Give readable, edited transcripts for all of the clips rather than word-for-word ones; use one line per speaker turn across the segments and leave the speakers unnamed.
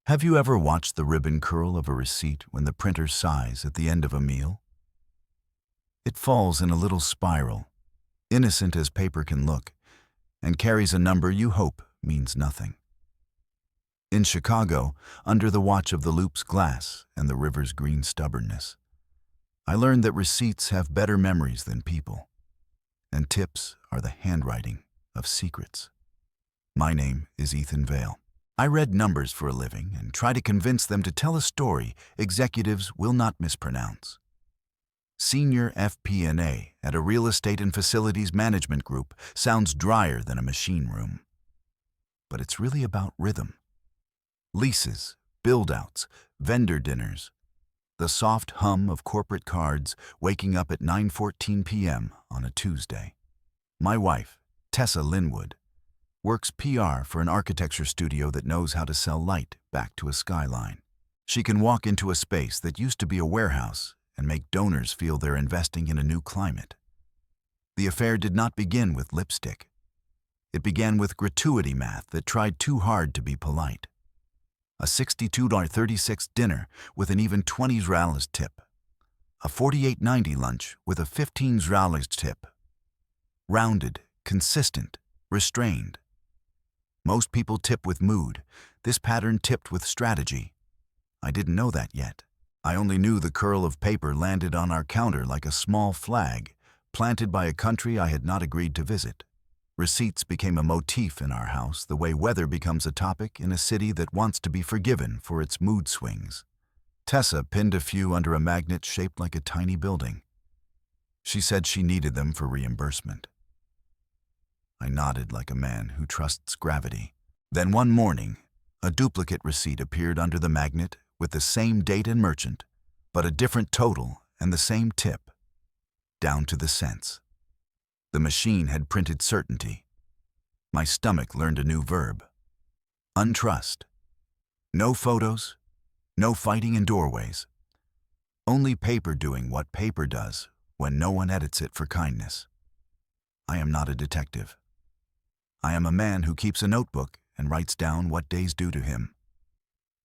Have you ever watched the ribbon curl of a receipt when the printer sighs at the end of a meal? It falls in a little spiral, innocent as paper can look, and carries a number you hope means nothing. In Chicago, under the watch of the loop's glass and the river's green stubbornness, I learned that receipts have better memories than people, and tips are the handwriting of secrets. My name is Ethan Vale. I read numbers for a living and try to convince them to tell a story executives will not mispronounce. Senior FP&A at a real estate and facilities management group sounds drier than a machine room. But it's really about rhythm. Leases, build-outs, vendor dinners, the soft hum of corporate cards waking up at 9:14 p.m. on a Tuesday. My wife, Tessa Linwood, works PR for an architecture studio that knows how to sell light back to a skyline. She can walk into a space that used to be a warehouse and make donors feel they're investing in a new climate. The affair did not begin with lipstick. It began with gratuity math that tried too hard to be polite. A $62.36 dinner with an even $20 tip. A $48.90 lunch with a $15 tip. Rounded, consistent, restrained. Most people tip with mood. This pattern tipped with strategy. I didn't know that yet. I only knew the curl of paper landed on our counter like a small flag, planted by a country I had not agreed to visit. Receipts became a motif in our house, the way weather becomes a topic in a city that wants to be forgiven for its mood swings. Tessa pinned a few under a magnet shaped like a tiny building. She said she needed them for reimbursement. I nodded like a man who trusts gravity. Then one morning, a duplicate receipt appeared under the magnet with the same date and merchant, but a different total and the same tip, down to the cents. The machine had printed certainty. My stomach learned a new verb. Untrust. No photos, no fighting in doorways. Only paper doing what paper does when no one edits it for kindness. I am not a detective. I am a man who keeps a notebook and writes down what days due to him.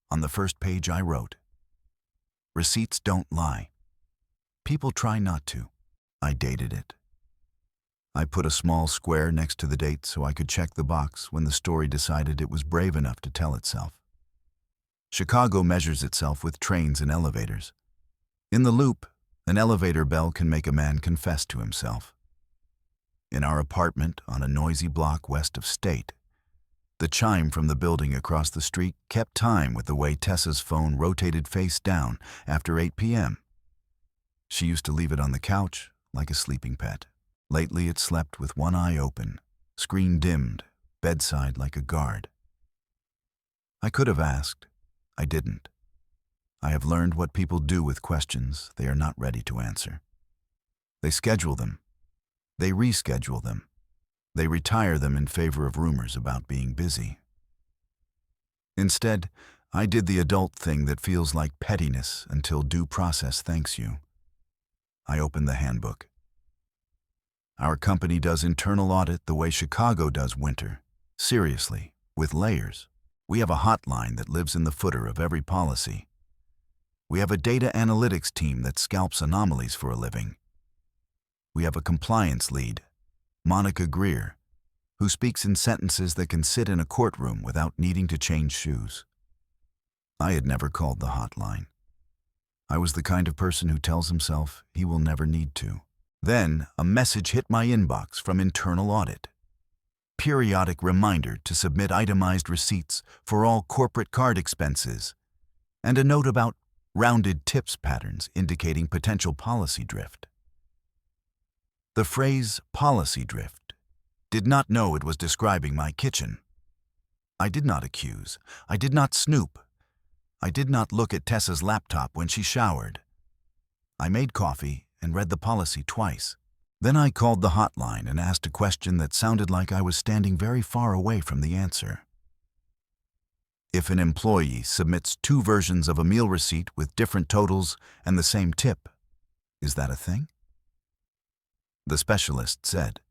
On the first page I wrote, "Receipts don't lie. People try not to." I dated it. I put a small square next to the date so I could check the box when the story decided it was brave enough to tell itself. Chicago measures itself with trains and elevators. In the Loop, an elevator bell can make a man confess to himself. In our apartment on a noisy block west of State, the chime from the building across the street kept time with the way Tessa's phone rotated face down after 8 p.m. She used to leave it on the couch like a sleeping pet. Lately it slept with one eye open, screen dimmed, bedside like a guard. I could have asked. I didn't. I have learned what people do with questions they are not ready to answer. They schedule them. They reschedule them. They retire them in favor of rumors about being busy. Instead, I did the adult thing that feels like pettiness until due process thanks you. I opened the handbook. Our company does internal audit the way Chicago does winter. Seriously, with layers. We have a hotline that lives in the footer of every policy. We have a data analytics team that scalps anomalies for a living. We have a compliance lead, Monica Greer, who speaks in sentences that can sit in a courtroom without needing to change shoes. I had never called the hotline. I was the kind of person who tells himself he will never need to. Then a message hit my inbox from internal audit. Periodic reminder to submit itemized receipts for all corporate card expenses, and a note about rounded tips patterns indicating potential policy drift. The phrase policy drift did not know it was describing my kitchen. I did not accuse. I did not snoop. I did not look at Tessa's laptop when she showered. I made coffee and read the policy twice. Then I called the hotline and asked a question that sounded like I was standing very far away from the answer. If an employee submits two versions of a meal receipt with different totals and the same tip, is that a thing? The specialist said,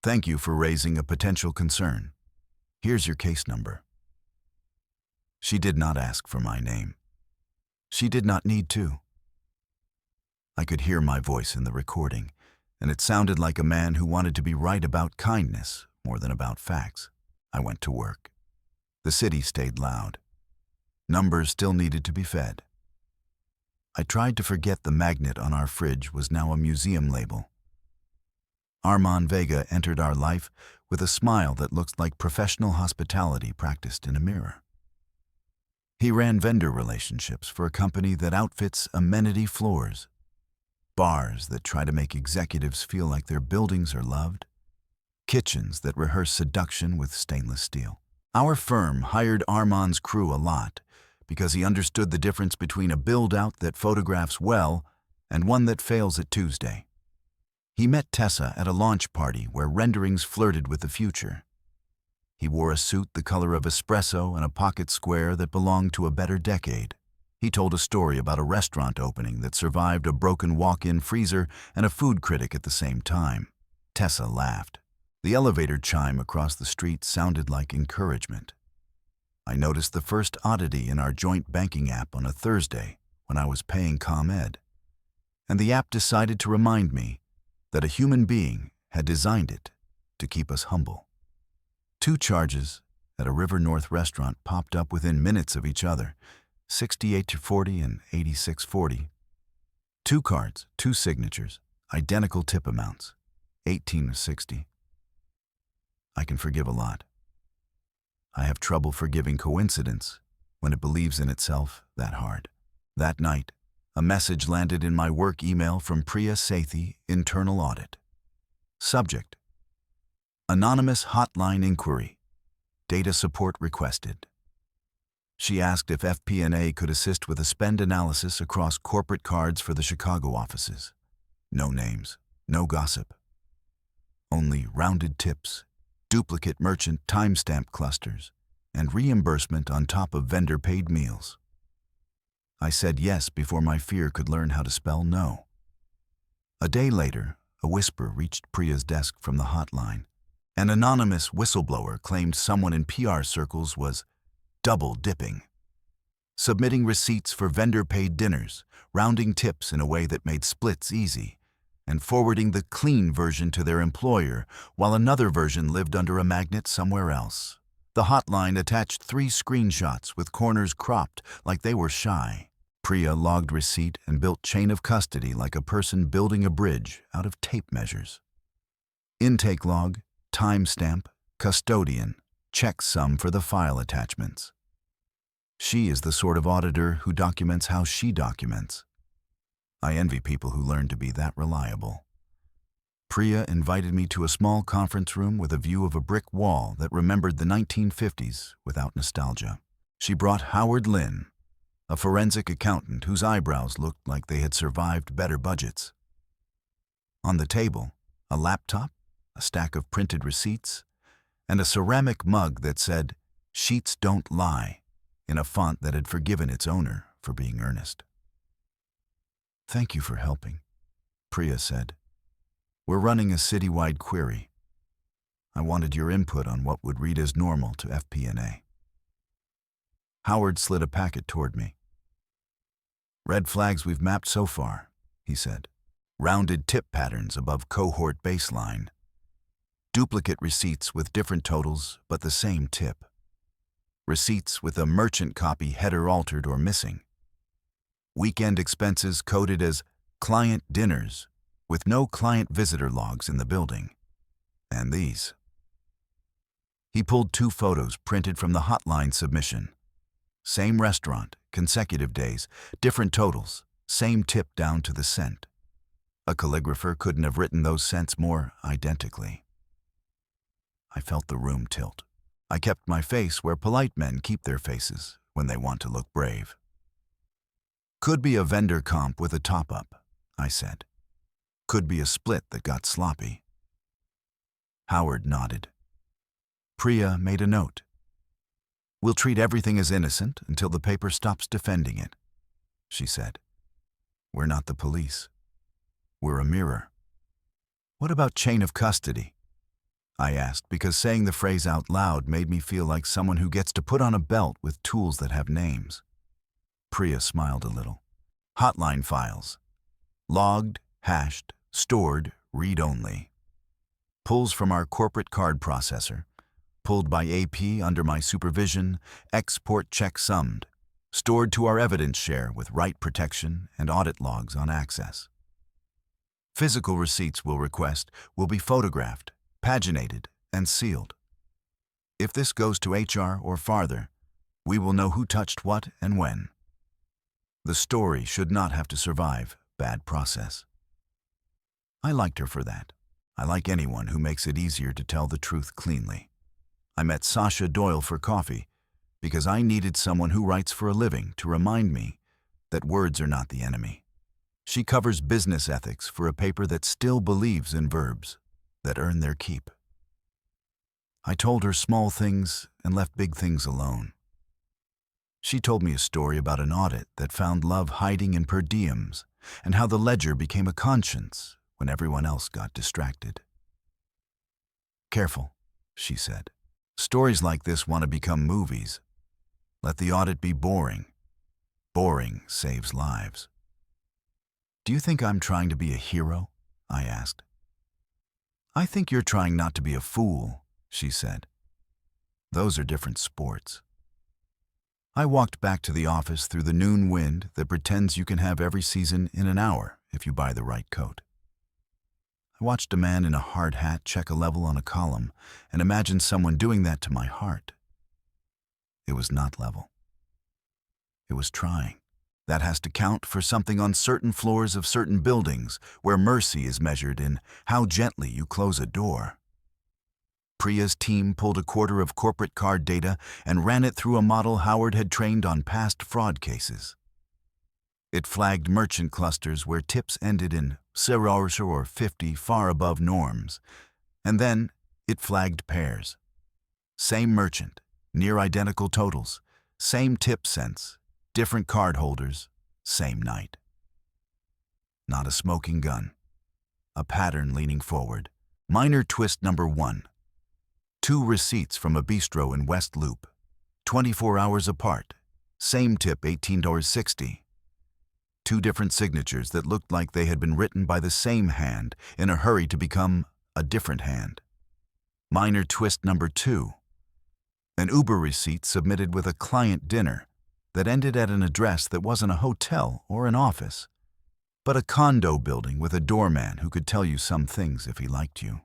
"Thank you for raising a potential concern. Here's your case number." She did not ask for my name. She did not need to. I could hear my voice in the recording, and it sounded like a man who wanted to be right about kindness more than about facts. I went to work. The city stayed loud. Numbers still needed to be fed. I tried to forget the magnet on our fridge was now a museum label. Armand Vega entered our life with a smile that looked like professional hospitality practiced in a mirror. He ran vendor relationships for a company that outfits amenity floors, bars that try to make executives feel like their buildings are loved, kitchens that rehearse seduction with stainless steel. Our firm hired Armand's crew a lot because he understood the difference between a build-out that photographs well and one that fails at Tuesday. He met Tessa at a launch party where renderings flirted with the future. He wore a suit the color of espresso and a pocket square that belonged to a better decade. He told a story about a restaurant opening that survived a broken walk-in freezer and a food critic at the same time. Tessa laughed. The elevator chime across the street sounded like encouragement. I noticed the first oddity in our joint banking app on a Thursday when I was paying ComEd, and the app decided to remind me that a human being had designed it to keep us humble. 2 charges at a River North restaurant popped up within minutes of each other, 68-40 and 86-40. 2 cards, 2 signatures, identical tip amounts, 18-60. I can forgive a lot. I have trouble forgiving coincidence when it believes in itself that hard. That night, a message landed in my work email from Priya Sethi, Internal Audit. Subject: Anonymous hotline inquiry. Data support requested. She asked if FP&A could assist with a spend analysis across corporate cards for the Chicago offices. No names, no gossip. Only rounded tips, duplicate merchant timestamp clusters, and reimbursement on top of vendor-paid meals. I said yes before my fear could learn how to spell no. A day later, a whisper reached Priya's desk from the hotline. An anonymous whistleblower claimed someone in PR circles was double-dipping, submitting receipts for vendor-paid dinners, rounding tips in a way that made splits easy, and forwarding the clean version to their employer while another version lived under a magnet somewhere else. The hotline attached 3 screenshots with corners cropped like they were shy. Priya logged receipt and built chain of custody like a person building a bridge out of tape measures. Intake log, timestamp, custodian, checksum for the file attachments. She is the sort of auditor who documents how she documents. I envy people who learn to be that reliable. Priya invited me to a small conference room with a view of a brick wall that remembered the 1950s without nostalgia. She brought Howard Lynn, a forensic accountant whose eyebrows looked like they had survived better budgets. On the table, a laptop, a stack of printed receipts, and a ceramic mug that said, "Sheets don't lie," in a font that had forgiven its owner for being earnest. "Thank you for helping," Priya said. "We're running a citywide query. I wanted your input on what would read as normal to FP&A. Howard slid a packet toward me. "Red flags we've mapped so far," he said. "Rounded tip patterns above cohort baseline. Duplicate receipts with different totals but the same tip. Receipts with a merchant copy header altered or missing. Weekend expenses coded as client dinners with no client visitor logs in the building. And these." He pulled 2 photos printed from the hotline submission. Same restaurant, consecutive days, different totals, same tip down to the cent. A calligrapher couldn't have written those cents more identically. I felt the room tilt. I kept my face where polite men keep their faces when they want to look brave. "Could be a vendor comp with a top-up," I said. "Could be a split that got sloppy." Howard nodded. Priya made a note. "We'll treat everything as innocent until the paper stops defending it," she said. "We're not the police. We're a mirror." "What about chain of custody?" I asked, because saying the phrase out loud made me feel like someone who gets to put on a belt with tools that have names. Priya smiled a little. Hotline files. Logged, hashed, stored, read-only. Pulls from our corporate card processor. Pulled by AP under my supervision, export check summed. Stored to our evidence share with write protection and audit logs on access. Physical receipts we'll request will be photographed, paginated, and sealed. If this goes to HR or farther, we will know who touched what and when. The story should not have to survive bad process. I liked her for that. I like anyone who makes it easier to tell the truth cleanly. I met Sasha Doyle for coffee because I needed someone who writes for a living to remind me that words are not the enemy. She covers business ethics for a paper that still believes in verbs that earn their keep. I told her small things and left big things alone. She told me a story about an audit that found love hiding in per diems and how the ledger became a conscience when everyone else got distracted. Careful, she said. Stories like this want to become movies. Let the audit be boring. Boring saves lives. Do you think I'm trying to be a hero? I asked. I think you're trying not to be a fool, she said. Those are different sports. I walked back to the office through the noon wind that pretends you can have every season in an hour if you buy the right coat. I watched a man in a hard hat check a level on a column and imagined someone doing that to my heart. It was not level. It was trying. That has to count for something on certain floors of certain buildings where mercy is measured in how gently you close a door. Priya's team pulled a quarter of corporate card data and ran it through a model Howard had trained on past fraud cases. It flagged merchant clusters where tips ended in 0 or 50 far above norms, and then it flagged pairs. Same merchant, near identical totals, same tip cents, different card holders, same night. Not a smoking gun. A pattern leaning forward. Minor twist number 1. 2 receipts from a bistro in West Loop, 24 hours apart, same tip $18.60. 2 different signatures that looked like they had been written by the same hand in a hurry to become a different hand. Minor twist number 2. An Uber receipt submitted with a client dinner that ended at an address that wasn't a hotel or an office, but a condo building with a doorman who could tell you some things if he liked you.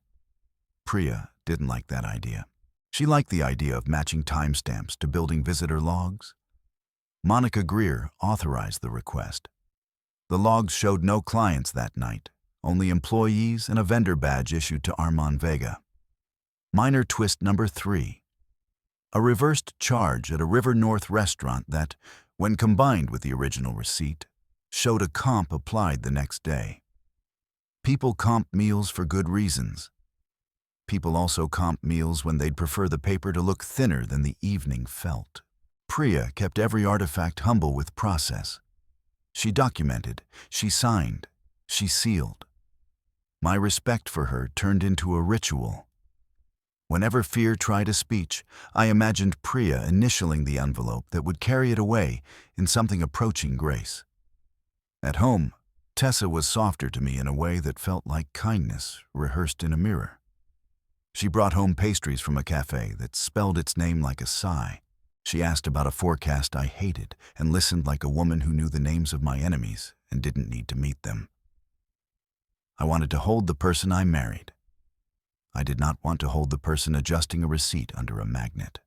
Priya didn't like that idea. She liked the idea of matching timestamps to building visitor logs. Monica Greer authorized the request. The logs showed no clients that night, only employees and a vendor badge issued to Armand Vega. Minor twist number 3. A reversed charge at a River North restaurant that, when combined with the original receipt, showed a comp applied the next day. People comp meals for good reasons. People also comp meals when they'd prefer the paper to look thinner than the evening felt. Priya kept every artifact humble with process. She documented, she signed, she sealed. My respect for her turned into a ritual. Whenever fear tried a speech, I imagined Priya initialing the envelope that would carry it away in something approaching grace. At home, Tessa was softer to me in a way that felt like kindness rehearsed in a mirror. She brought home pastries from a cafe that spelled its name like a sigh. She asked about a forecast I hated and listened like a woman who knew the names of my enemies and didn't need to meet them. I wanted to hold the person I married. I did not want to hold the person adjusting a receipt under a magnet.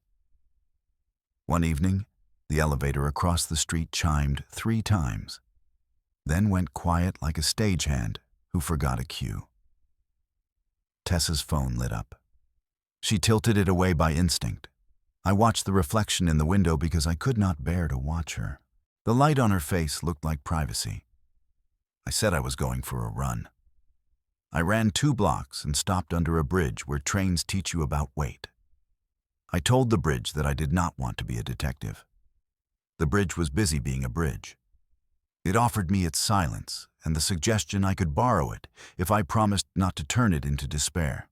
One evening, the elevator across the street chimed 3 times, then went quiet like a stagehand who forgot a cue. Tessa's phone lit up. She tilted it away by instinct. I watched the reflection in the window because I could not bear to watch her. The light on her face looked like privacy. I said I was going for a run. I ran 2 blocks and stopped under a bridge where trains teach you about weight. I told the bridge that I did not want to be a detective. The bridge was busy being a bridge. It offered me its silence and the suggestion I could borrow it if I promised not to turn it into despair.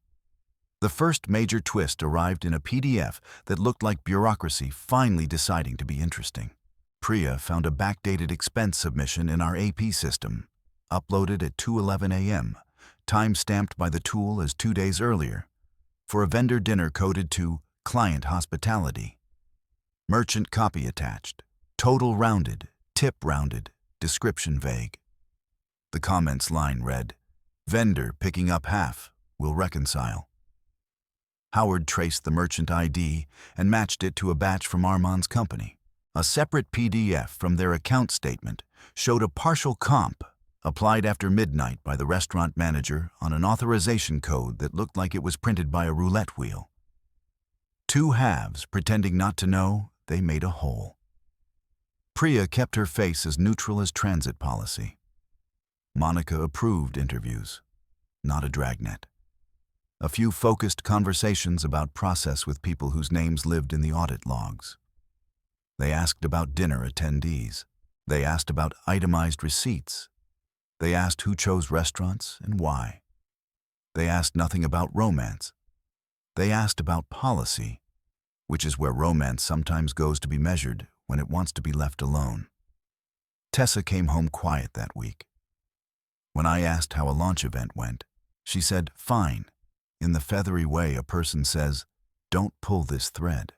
The first major twist arrived in a PDF that looked like bureaucracy finally deciding to be interesting. Priya found a backdated expense submission in our AP system, uploaded at 2:11 a.m., time-stamped by the tool as 2 days earlier, for a vendor dinner coded to client hospitality. Merchant copy attached, total rounded, tip rounded, description vague. The comments line read, "Vendor picking up half, will reconcile." Howard traced the merchant ID and matched it to a batch from Armand's company. A separate PDF from their account statement showed a partial comp applied after midnight by the restaurant manager on an authorization code that looked like it was printed by a roulette wheel. Two halves pretending not to know, they made a whole. Priya kept her face as neutral as transit policy. Monica approved interviews, not a dragnet. A few focused conversations about process with people whose names lived in the audit logs. They asked about dinner attendees. They asked about itemized receipts. They asked who chose restaurants and why. They asked nothing about romance. They asked about policy, which is where romance sometimes goes to be measured when it wants to be left alone. Tessa came home quiet that week. When I asked how a launch event went, she said, "Fine," in the feathery way a person says, "Don't pull this thread."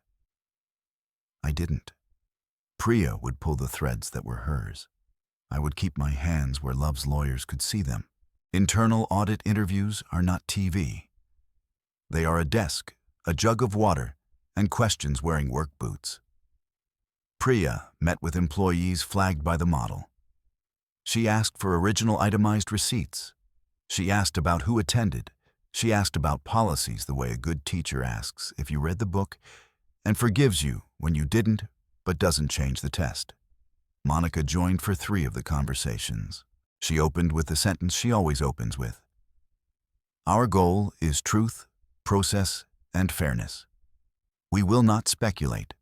I didn't. Priya would pull the threads that were hers. I would keep my hands where Love's lawyers could see them. Internal audit interviews are not TV. They are a desk, a jug of water, and questions wearing work boots. Priya met with employees flagged by the model. She asked for original itemized receipts. She asked about who attended. She asked about policies the way a good teacher asks if you read the book and forgives you when you didn't but doesn't change the test. Monica joined for 3 of the conversations. She opened with the sentence she always opens with. "Our goal is truth, process, and fairness. We will not speculate.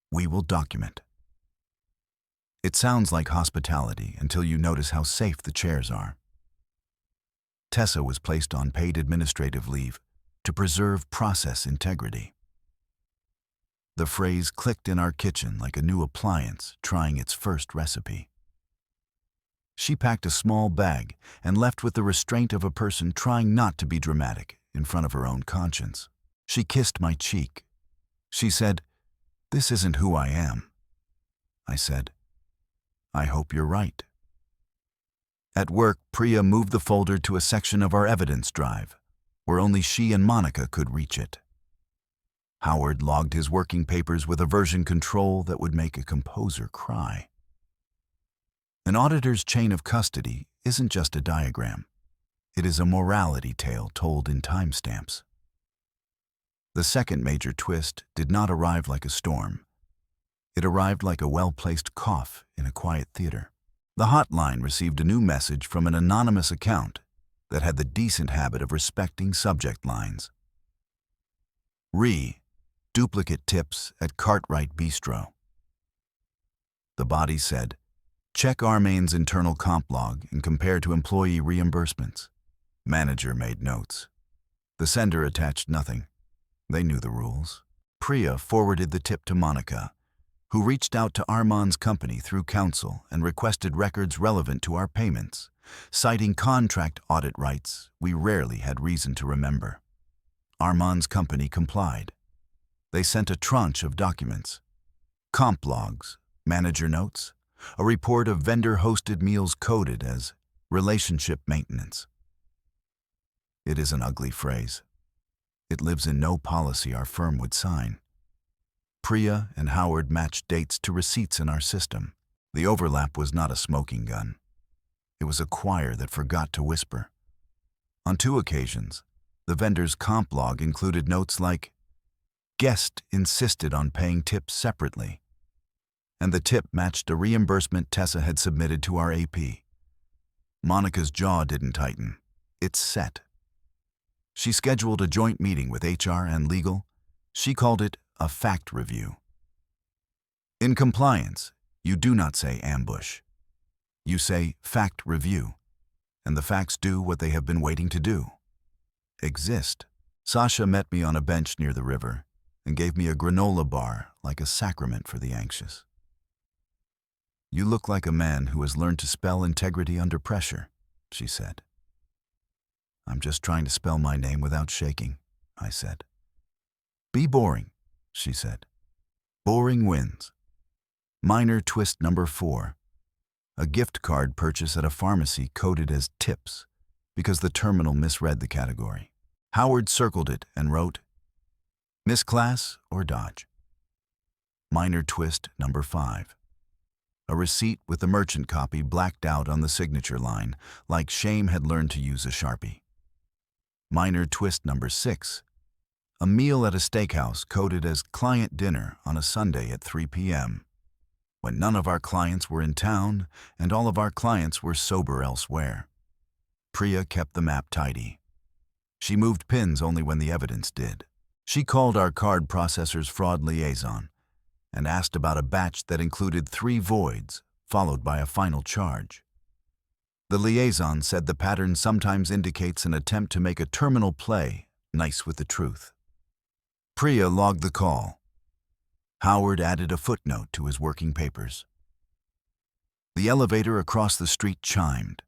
We will document." It sounds like hospitality until you notice how safe the chairs are. Tessa was placed on paid administrative leave to preserve process integrity. The phrase clicked in our kitchen like a new appliance trying its first recipe. She packed a small bag and left with the restraint of a person trying not to be dramatic in front of her own conscience. She kissed my cheek. She said, "This isn't who I am." I said, "I hope you're right." At work, Priya moved the folder to a section of our evidence drive, where only she and Monica could reach it. Howard logged his working papers with a version control that would make a composer cry. An auditor's chain of custody isn't just a diagram. It is a morality tale told in timestamps. The second major twist did not arrive like a storm. It arrived like a well-placed cough in a quiet theater. The hotline received a new message from an anonymous account that had the decent habit of respecting subject lines. Duplicate tips at Cartwright Bistro. The body said, "Check Armane's internal comp log and compare to employee reimbursements." Manager made notes. The sender attached nothing. They knew the rules. Priya forwarded the tip to Monica, who reached out to Armand's company through counsel and requested records relevant to our payments, citing contract audit rights we rarely had reason to remember. Armand's company complied. They sent a tranche of documents: comp logs, manager notes, a report of vendor-hosted meals coded as relationship maintenance. It is an ugly phrase. It lives in no policy our firm would sign. Priya and Howard matched dates to receipts in our system. The overlap was not a smoking gun. It was a choir that forgot to whisper. On 2 occasions, the vendor's comp log included notes like, "Guest insisted on paying tips separately," and the tip matched a reimbursement Tessa had submitted to our AP. Monica's jaw didn't tighten. It set. She scheduled a joint meeting with HR and legal. She called it a fact review. In compliance, you do not say ambush. You say fact review, and the facts do what they have been waiting to do: exist. Sasha met me on a bench near the river and gave me a granola bar like a sacrament for the anxious. "You look like a man who has learned to spell integrity under pressure," she said. "I'm just trying to spell my name without shaking," I said. "Be boring," she said. "Boring wins." Minor twist number 4. A gift card purchase at a pharmacy coded as tips because the terminal misread the category. Howard circled it and wrote, "Misclass or dodge." Minor twist number 5. A receipt with the merchant copy blacked out on the signature line, like shame had learned to use a Sharpie. Minor twist number 6. A meal at a steakhouse coded as client dinner on a Sunday at 3 p.m., when none of our clients were in town and all of our clients were sober elsewhere. Priya kept the map tidy. She moved pins only when the evidence did. She called our card processor's fraud liaison and asked about a batch that included 3 voids, followed by a final charge. The liaison said the pattern sometimes indicates an attempt to make a terminal play nice with the truth. Priya logged the call. Howard added a footnote to his working papers. The elevator across the street chimed.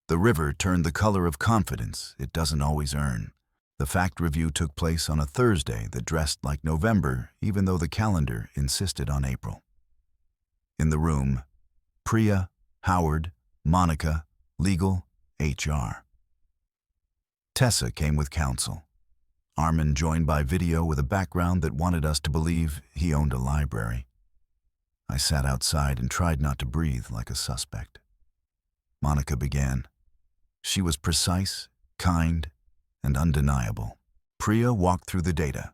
The river turned the color of confidence it doesn't always earn. The fact review took place on a Thursday that dressed like November, even though the calendar insisted on April. In the room, Priya, Howard, Monica, legal, HR. Tessa came with counsel. Armin joined by video with a background that wanted us to believe he owned a library. I sat outside and tried not to breathe like a suspect. Monica began. She was precise, kind, and undeniable. Priya walked through the data.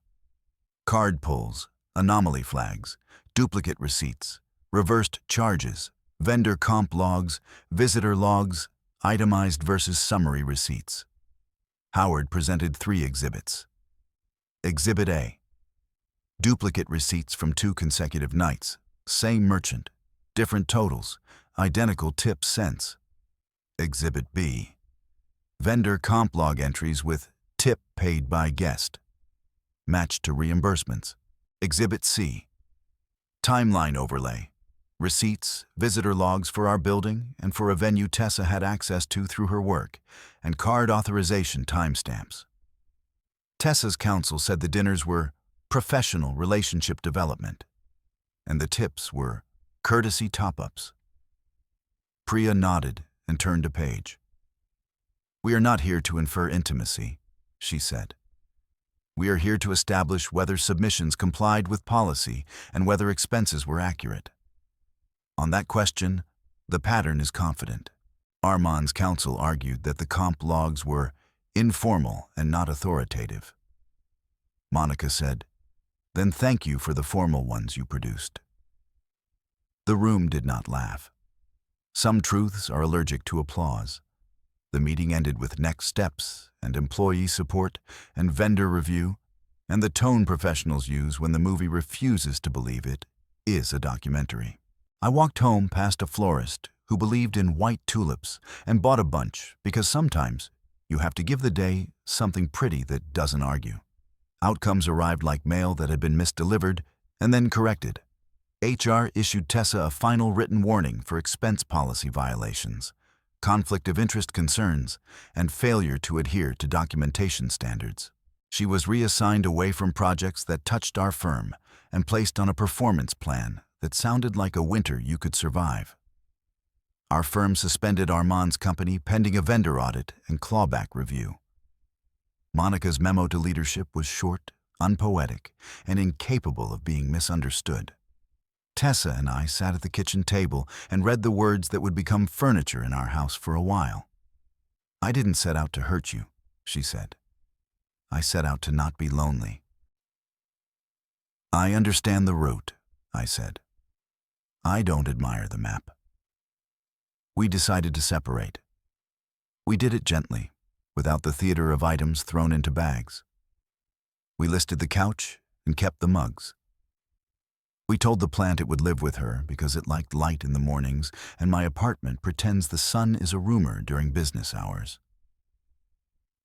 Card pulls, anomaly flags, duplicate receipts, reversed charges, vendor comp logs, visitor logs, itemized versus summary receipts. Howard presented 3 exhibits. Exhibit A. Duplicate receipts from 2 consecutive nights, same merchant, different totals, identical tip cents. Exhibit B. Vendor comp log entries with tip paid by guest, matched to reimbursements. Exhibit C. Timeline overlay. Receipts, visitor logs for our building and for a venue Tessa had access to through her work, and card authorization timestamps. Tessa's counsel said the dinners were professional relationship development, and the tips were courtesy top-ups. Priya nodded and turned a page. "We are not here to infer intimacy," she said. "We are here to establish whether submissions complied with policy and whether expenses were accurate. On that question, the pattern is confident." Armand's counsel argued that the comp logs were informal and not authoritative. Monica said, "Then thank you for the formal ones you produced." The room did not laugh. Some truths are allergic to applause. The meeting ended with next steps and employee support and vendor review and the tone professionals use when the movie refuses to believe it is a documentary. I walked home past a florist who believed in white tulips and bought a bunch because sometimes you have to give the day something pretty that doesn't argue. Outcomes arrived like mail that had been misdelivered and then corrected. HR issued Tessa a final written warning for expense policy violations, conflict of interest concerns, and failure to adhere to documentation standards. She was reassigned away from projects that touched our firm and placed on a performance plan that sounded like a winter you could survive. Our firm suspended Armand's company pending a vendor audit and clawback review. Monica's memo to leadership was short, unpoetic, and incapable of being misunderstood. Tessa and I sat at the kitchen table and read the words that would become furniture in our house for a while. "I didn't set out to hurt you," she said. "I set out to not be lonely." "I understand the route," I said. "I don't admire the map." We decided to separate. We did it gently, without the theater of items thrown into bags. We listed the couch and kept the mugs. We told the plant it would live with her because it liked light in the mornings, and my apartment pretends the sun is a rumor during business hours.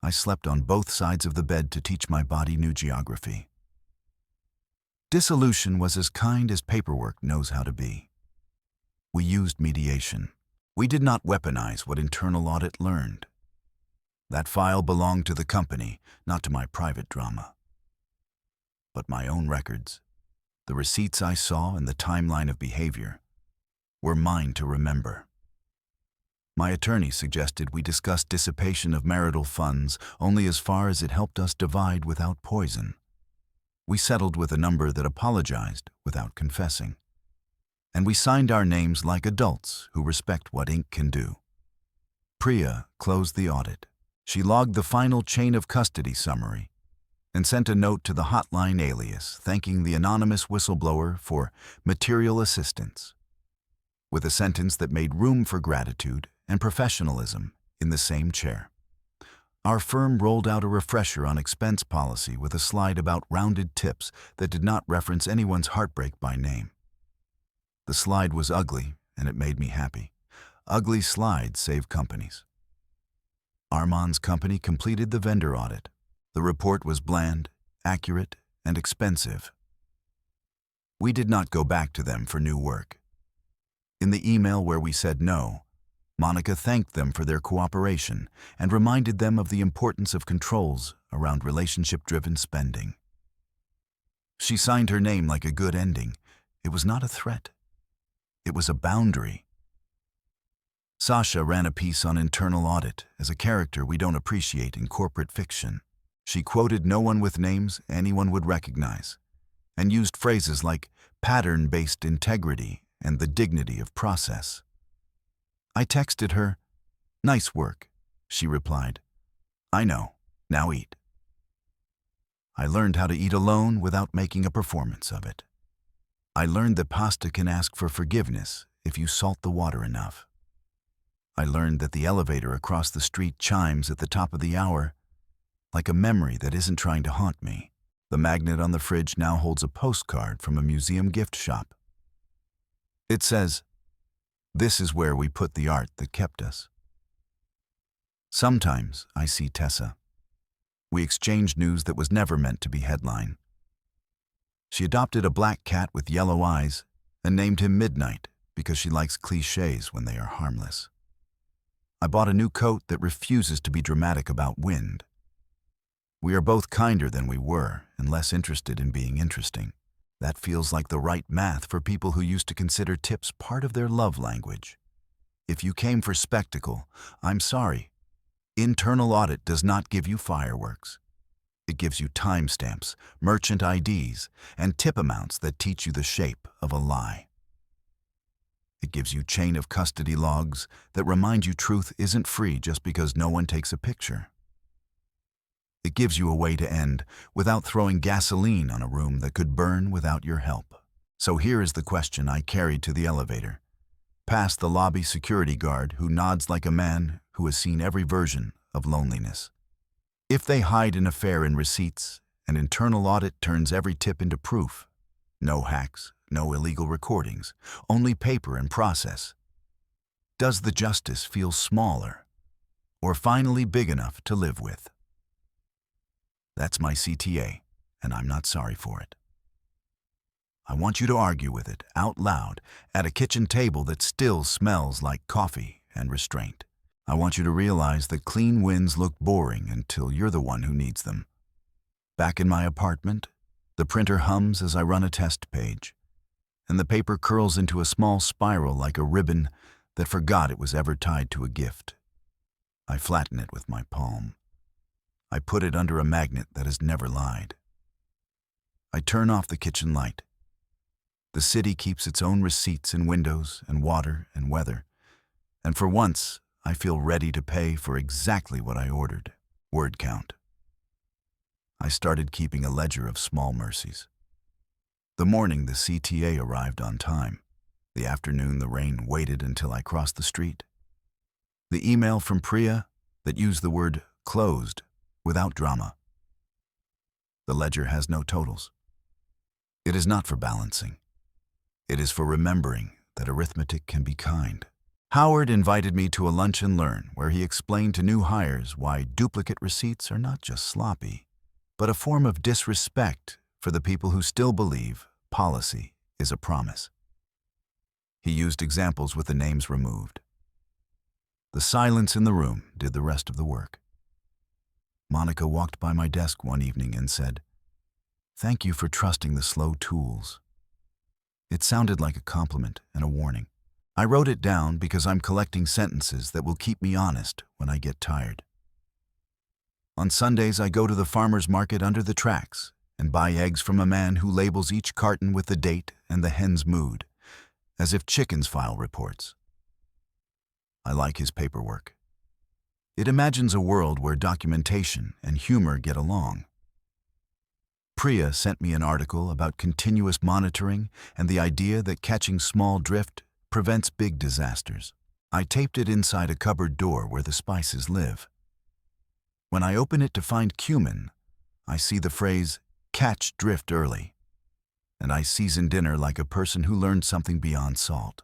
I slept on both sides of the bed to teach my body new geography. Dissolution was as kind as paperwork knows how to be. We used mediation. We did not weaponize what internal audit learned. That file belonged to the company, not to my private drama. But my own records, the receipts I saw and the timeline of behavior, were mine to remember. My attorney suggested we discuss dissipation of marital funds only as far as it helped us divide without poison. We settled with a number that apologized without confessing. And we signed our names like adults who respect what ink can do. Priya closed the audit. She logged the final chain of custody summary and sent a note to the hotline alias thanking the anonymous whistleblower for material assistance, with a sentence that made room for gratitude and professionalism in the same chair. Our firm rolled out a refresher on expense policy with a slide about rounded tips that did not reference anyone's heartbreak by name. The slide was ugly, and it made me happy. Ugly slides save companies. Armand's company completed the vendor audit. The report was bland, accurate, and expensive. We did not go back to them for new work. In the email where we said no, Monica thanked them for their cooperation and reminded them of the importance of controls around relationship-driven spending. She signed her name like a good ending. It was not a threat. It was a boundary. Sasha ran a piece on internal audit as a character we don't appreciate in corporate fiction. She quoted no one with names anyone would recognize and used phrases like pattern-based integrity and the dignity of process. I texted her, "Nice work," she replied. "I know, now eat." I learned how to eat alone without making a performance of it. I learned that pasta can ask for forgiveness if you salt the water enough. I learned that the elevator across the street chimes at the top of the hour, like a memory that isn't trying to haunt me. The magnet on the fridge now holds a postcard from a museum gift shop. It says, "This is where we put the art that kept us." Sometimes I see Tessa. We exchanged news that was never meant to be headline. She adopted a black cat with yellow eyes and named him Midnight because she likes cliches when they are harmless. I bought a new coat that refuses to be dramatic about wind. We are both kinder than we were and less interested in being interesting. That feels like the right math for people who used to consider tips part of their love language. If you came for spectacle, I'm sorry. Internal audit does not give you fireworks. It gives you timestamps, merchant IDs, and tip amounts that teach you the shape of a lie. It gives you chain of custody logs that remind you truth isn't free just because no one takes a picture. It gives you a way to end without throwing gasoline on a room that could burn without your help. So here is the question I carried to the elevator, past the lobby security guard who nods like a man who has seen every version of loneliness. If they hide an affair in receipts, an internal audit turns every tip into proof. No hacks, no illegal recordings, only paper and process. Does the justice feel smaller or finally big enough to live with? That's my CTA, and I'm not sorry for it. I want you to argue with it out loud at a kitchen table that still smells like coffee and restraint. I want you to realize that clean wins look boring until you're the one who needs them. Back in my apartment, the printer hums as I run a test page, and the paper curls into a small spiral like a ribbon that forgot it was ever tied to a gift. I flatten it with my palm. I put it under a magnet that has never lied. I turn off the kitchen light. The city keeps its own receipts and windows and water and weather, and for once, I feel ready to pay for exactly what I ordered. Word count. I started keeping a ledger of small mercies. The morning, the CTA arrived on time. The afternoon, the rain waited until I crossed the street. The email from Priya that used the word closed without drama. The ledger has no totals. It is not for balancing. It is for remembering that arithmetic can be kind. Howard invited me to a lunch and learn where he explained to new hires why duplicate receipts are not just sloppy, but a form of disrespect for the people who still believe policy is a promise. He used examples with the names removed. The silence in the room did the rest of the work. Monica walked by my desk one evening and said, "Thank you for trusting the slow tools." It sounded like a compliment and a warning. I wrote it down because I'm collecting sentences that will keep me honest when I get tired. On Sundays, I go to the farmer's market under the tracks and buy eggs from a man who labels each carton with the date and the hen's mood, as if chickens file reports. I like his paperwork. It imagines a world where documentation and humor get along. Priya sent me an article about continuous monitoring and the idea that catching small drift prevents big disasters. I taped it inside a cupboard door where the spices live. When I open it to find cumin, I see the phrase, "catch drift early," and I season dinner like a person who learned something beyond salt.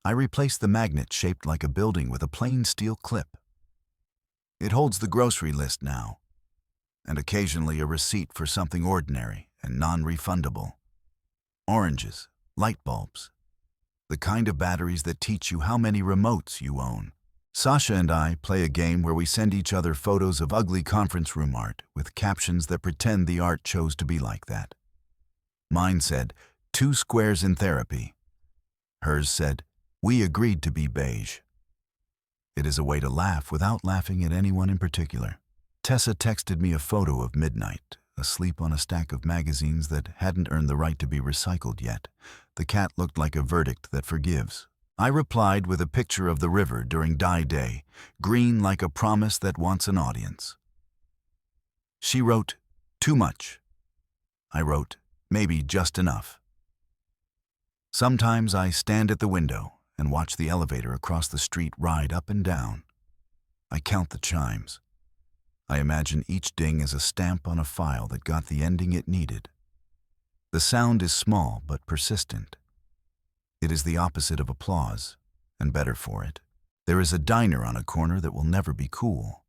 I replaced the magnet shaped like a building with a plain steel clip. It holds the grocery list now, and occasionally a receipt for something ordinary and non-refundable. Oranges, light bulbs, the kind of batteries that teach you how many remotes you own. Sasha and I play a game where we send each other photos of ugly conference room art with captions that pretend the art chose to be like that. Mine said, "2 squares in therapy." Hers said, "We agreed to be beige." It is a way to laugh without laughing at anyone in particular. Tessa texted me a photo of midnight, asleep on a stack of magazines that hadn't earned the right to be recycled yet. The cat looked like a verdict that forgives. I replied with a picture of the river during dye day, green like a promise that wants an audience. She wrote, "Too much." I wrote, "Maybe just enough." Sometimes I stand at the window and watch the elevator across the street ride up and down. I count the chimes. I imagine each ding as a stamp on a file that got the ending it needed. The sound is small but persistent. It is the opposite of applause, and better for it. There is a diner on a corner that will never be cool,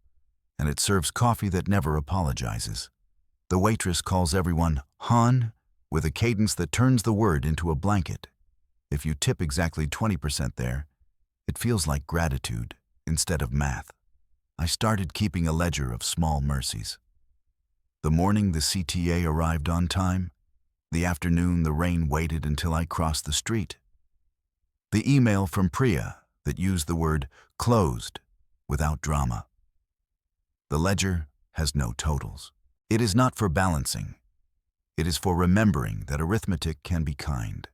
and it serves coffee that never apologizes. The waitress calls everyone "hon" with a cadence that turns the word into a blanket. If you tip exactly 20% there, it feels like gratitude instead of math. I started keeping a ledger of small mercies. The morning the CTA arrived on time. The afternoon the rain waited until I crossed the street. The email from Priya that used the word "closed" without drama. The ledger has no totals. It is not for balancing. It is for remembering that arithmetic can be kind.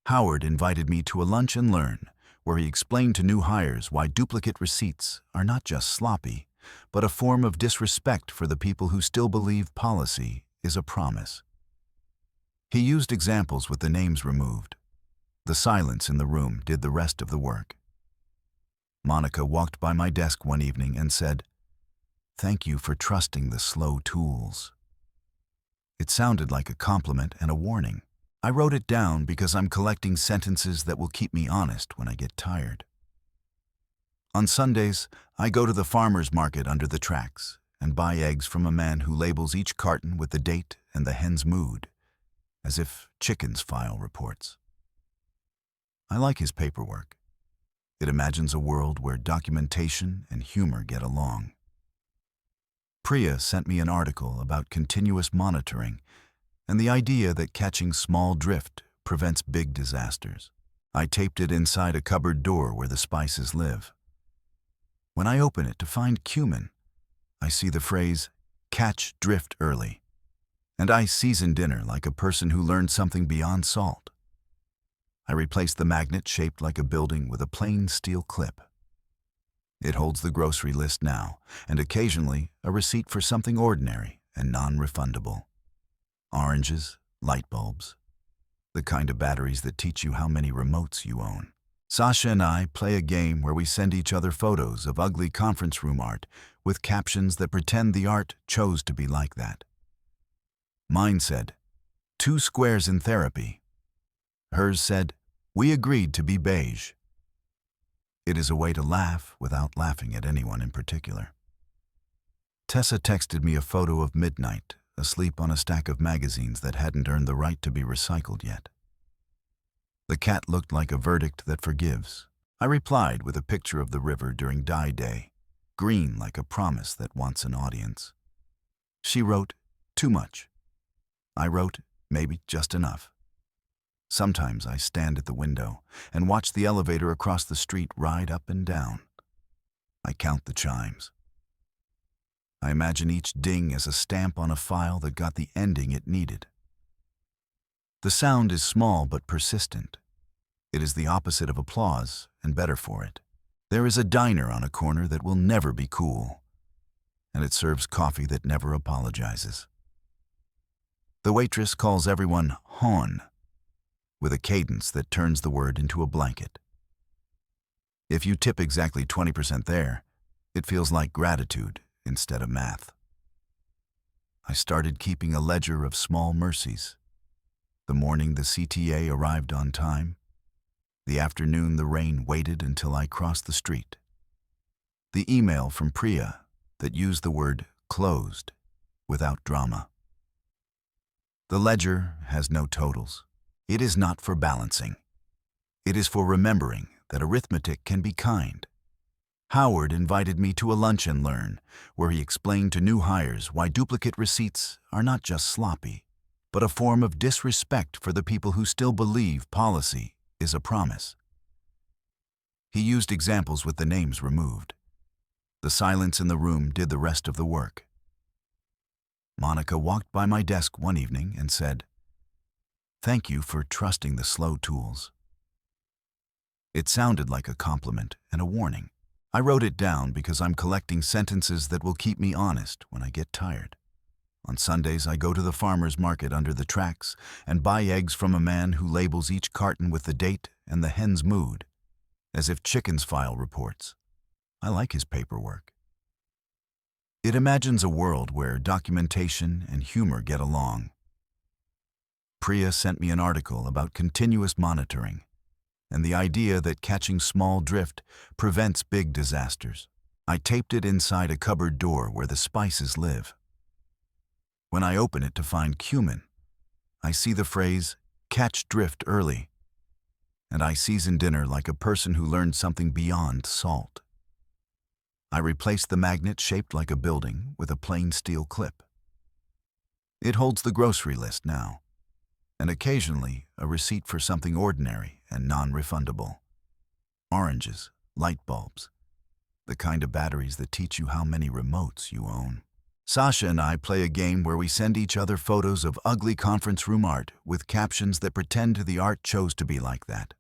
Howard invited me to a lunch and learn where he explained to new hires why duplicate receipts are not just sloppy, but a form of disrespect for the people who still believe policy is a promise. He used examples with the names removed. The silence in the room did the rest of the work. Monica walked by my desk one evening and said, "Thank you for trusting the slow tools." It sounded like a compliment and a warning. I wrote it down because I'm collecting sentences that will keep me honest when I get tired. On Sundays, I go to the farmer's market under the tracks and buy eggs from a man who labels each carton with the date and the hen's mood, as if chickens file reports. I like his paperwork. It imagines a world where documentation and humor get along. Priya sent me an article about continuous monitoring and the idea that catching small drift prevents big disasters. I taped it inside a cupboard door where the spices live. When I open it to find cumin, I see the phrase, "catch drift early," and I season dinner like a person who learned something beyond salt. I replaced the magnet shaped like a building with a plain steel clip. It holds the grocery list now, and occasionally a receipt for something ordinary and non-refundable. Oranges, light bulbs, the kind of batteries that teach you how many remotes you own. Sasha and I play a game where we send each other photos of ugly conference room art with captions that pretend the art chose to be like that. Mine said, "2 squares in therapy." Hers said, "We agreed to be beige." It is a way to laugh without laughing at anyone in particular. Tessa texted me a photo of midnight, asleep on a stack of magazines that hadn't earned the right to be recycled yet. The cat looked like a verdict that forgives. I replied with a picture of the river during dye day, green like a promise that wants an audience. She wrote, "Too much." I wrote, "Maybe just enough." Sometimes I stand at the window and watch the elevator across the street ride up and down. I count the chimes. I imagine each ding as a stamp on a file that got the ending it needed. The sound is small but persistent. It is the opposite of applause and better for it. There is a diner on a corner that will never be cool, and it serves coffee that never apologizes. The waitress calls everyone hon, with a cadence that turns the word into a blanket. If you tip exactly 20% there, it feels like gratitude instead of math. I started keeping a ledger of small mercies. The morning the CTA arrived on time. The afternoon the rain waited until I crossed the street. The email from Priya that used the word closed without drama. The ledger has no totals. It is not for balancing. It is for remembering that arithmetic can be kind. Howard invited me to a lunch and learn, where he explained to new hires why duplicate receipts are not just sloppy, but a form of disrespect for the people who still believe policy is a promise. He used examples with the names removed. The silence in the room did the rest of the work. Monica walked by my desk one evening and said, "Thank you for trusting the slow tools." It sounded like a compliment and a warning. I wrote it down because I'm collecting sentences that will keep me honest when I get tired. On Sundays, I go to the farmer's market under the tracks and buy eggs from a man who labels each carton with the date and the hen's mood, as if chickens file reports. I like his paperwork. It imagines a world where documentation and humor get along. Priya sent me an article about continuous monitoring and the idea that catching small drift prevents big disasters. I taped it inside a cupboard door where the spices live. When I open it to find cumin, I see the phrase, "catch drift early," and I season dinner like a person who learned something beyond salt. I replaced the magnet shaped like a building with a plain steel clip. It holds the grocery list now, and occasionally a receipt for something ordinary and non-refundable. Oranges, light bulbs, the kind of batteries that teach you how many remotes you own. Sasha and I play a game where we send each other photos of ugly conference room art with captions that pretend the art chose to be like that.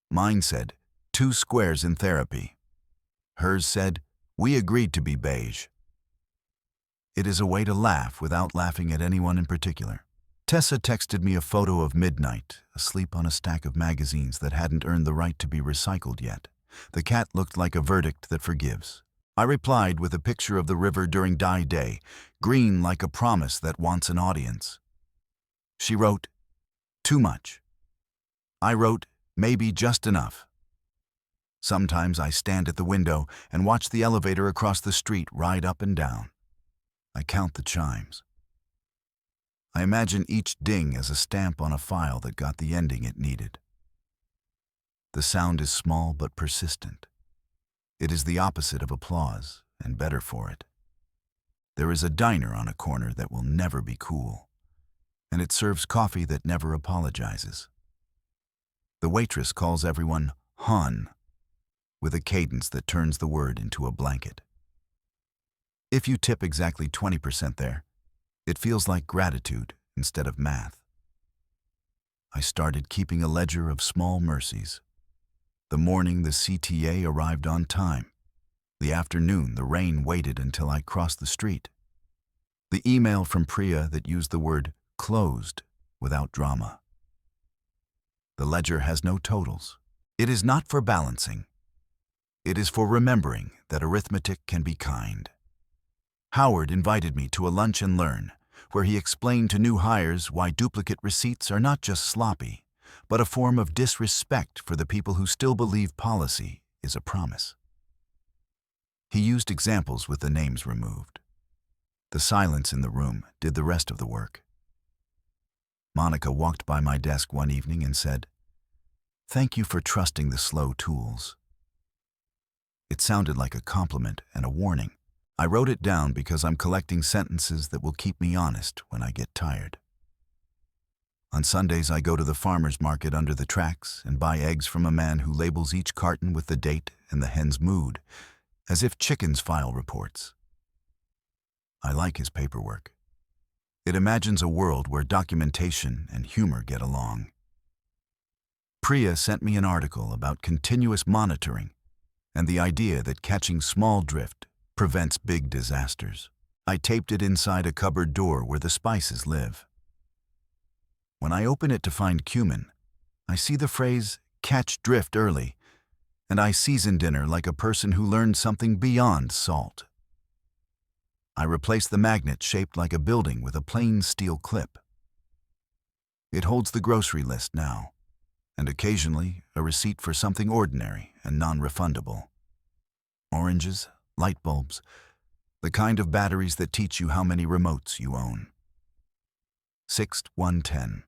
Mine said, "2 squares in therapy." Hers said, "We agreed to be beige." It is a way to laugh without laughing at anyone in particular. Tessa texted me a photo of midnight, asleep on a stack of magazines that hadn't earned the right to be recycled yet. The cat looked like a verdict that forgives. I replied with a picture of the river during dye day, green like a promise that wants an audience. She wrote, "Too much." I wrote, "Maybe just enough." Sometimes I stand at the window and watch the elevator across the street ride up and down. I count the chimes. I imagine each ding as a stamp on a file that got the ending it needed. The sound is small but persistent. It is the opposite of applause and better for it. There is a diner on a corner that will never be cool, and it serves coffee that never apologizes. The waitress calls everyone hon, with a cadence that turns the word into a blanket. If you tip exactly 20% there, it feels like gratitude instead of math. I started keeping a ledger of small mercies. The morning the CTA arrived on time. The afternoon the rain waited until I crossed the street. The email from Priya that used the word closed without drama. The ledger has no totals. It is not for balancing. It is for remembering that arithmetic can be kind. Howard invited me to a lunch and learn, where he explained to new hires why duplicate receipts are not just sloppy, but a form of disrespect for the people who still believe policy is a promise. He used examples with the names removed. The silence in the room did the rest of the work. Monica walked by my desk one evening and said, "Thank you for trusting the slow tools." It sounded like a compliment and a warning. I wrote it down because I'm collecting sentences that will keep me honest when I get tired. On Sundays, I go to the farmer's market under the tracks and buy eggs from a man who labels each carton with the date and the hen's mood, as if chickens file reports. I like his paperwork. It imagines a world where documentation and humor get along. Priya sent me an article about continuous monitoring and the idea that catching small drift prevents big disasters. I taped it inside a cupboard door where the spices live. When I open it to find cumin, I see the phrase, "catch drift early," and I season dinner like a person who learned something beyond salt. I replace the magnet shaped like a building with a plain steel clip. It holds the grocery list now, and occasionally a receipt for something ordinary and non-refundable. Oranges, light bulbs, the kind of batteries that teach you how many remotes you own. 6/110.